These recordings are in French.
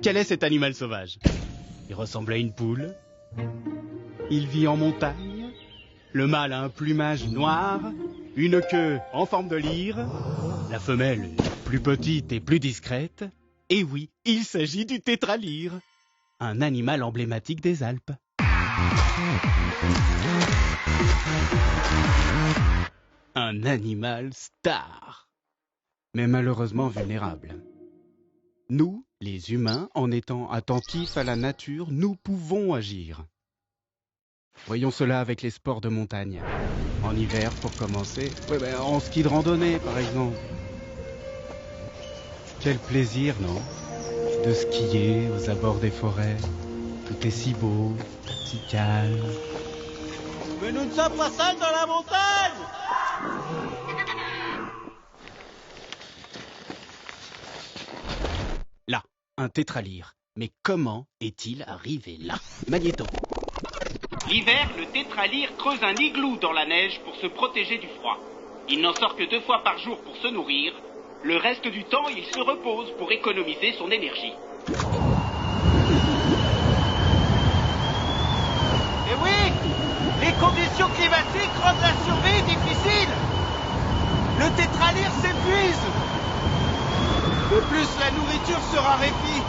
Quel est cet animal sauvage? Il ressemble à une poule. Il vit en montagne. Le mâle a un plumage noir, une queue en forme de lyre. La femelle est plus petite et plus discrète. Et oui, il s'agit du tétralyre, un animal emblématique des Alpes. Un animal star, mais malheureusement vulnérable. Nous, les humains, en étant attentifs à la nature, nous pouvons agir. Voyons cela avec les sports de montagne. En hiver, pour commencer, en ski de randonnée, par exemple. Quel plaisir, non? De skier aux abords des forêts. Tout est si beau, si calme. Mais nous ne sommes pas seuls dans la montagne! Là, un tétralyre. Mais comment est-il arrivé là? Magnéto. L'hiver, le tétralyre creuse un igloo dans la neige pour se protéger du froid. Il n'en sort que 2 fois par jour pour se nourrir. Le reste du temps, il se repose pour économiser son énergie. Et oui! Les conditions climatiques rendent la survie difficile! Le tétralyre s'épuise! De plus, la nourriture se raréfie!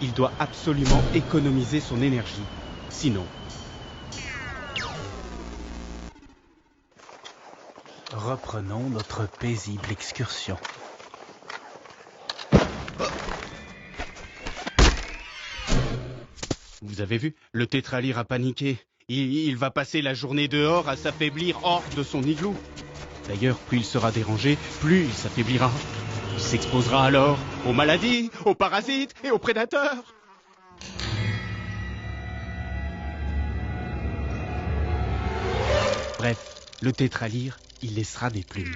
Il doit absolument économiser son énergie. Sinon... Reprenons notre paisible excursion. Vous avez vu? Le tétralyre a paniqué. Il va passer la journée dehors à s'affaiblir hors de son igloo. D'ailleurs, plus il sera dérangé, plus il s'affaiblira. Il s'exposera alors aux maladies, aux parasites et aux prédateurs. Bref, le tétralyre, il laissera des plumes.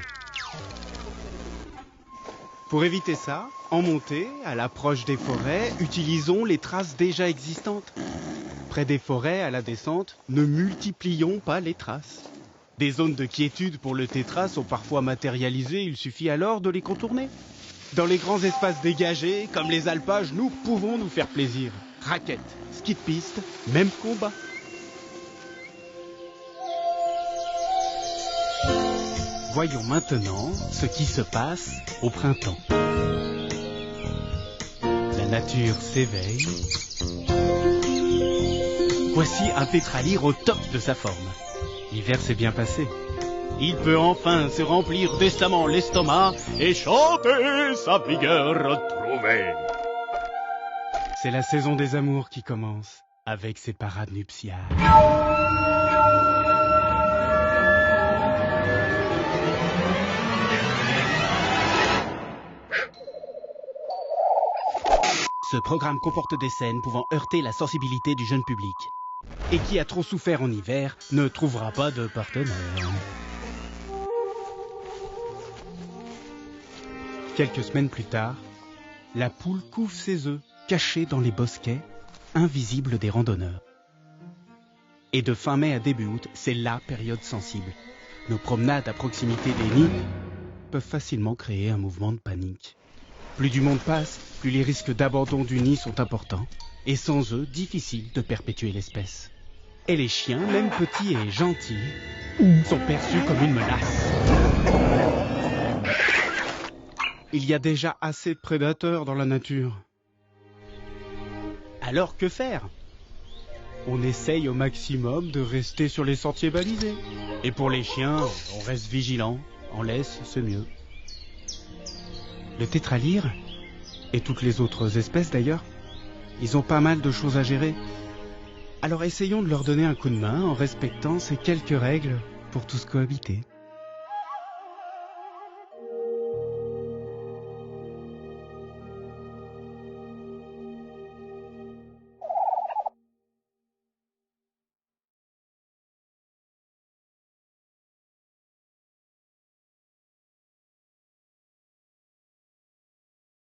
Pour éviter ça, en montée, à l'approche des forêts, utilisons les traces déjà existantes. Près des forêts, à la descente, ne multiplions pas les traces. Des zones de quiétude pour le tétra sont parfois matérialisées, il suffit alors de les contourner. Dans les grands espaces dégagés, comme les alpages, nous pouvons nous faire plaisir. Raquettes, ski de piste, même combat. Voyons maintenant ce qui se passe au printemps. La nature s'éveille. Voici un tétralyre au top de sa forme. L'hiver s'est bien passé. Il peut enfin se remplir décemment l'estomac et chanter sa vigueur retrouvée. C'est la saison des amours qui commence, avec ses parades nuptiales. Ce programme comporte des scènes pouvant heurter la sensibilité du jeune public. Et qui a trop souffert en hiver ne trouvera pas de partenaire. Quelques semaines plus tard, la poule couve ses œufs, cachés dans les bosquets, invisibles des randonneurs. Et de fin mai à début août, c'est la période sensible. Nos promenades à proximité des nids peuvent facilement créer un mouvement de panique. Plus du monde passe, plus les risques d'abandon du nid sont importants, et sans eux, difficile de perpétuer l'espèce. Et les chiens, même petits et gentils, sont perçus comme une menace. Il y a déjà assez de prédateurs dans la nature. Alors que faire? On essaye au maximum de rester sur les sentiers balisés. Et pour les chiens, on reste vigilant, en laisse, c'est mieux. Le tétralyre, et toutes les autres espèces d'ailleurs, ils ont pas mal de choses à gérer. Alors essayons de leur donner un coup de main en respectant ces quelques règles pour tous cohabiter.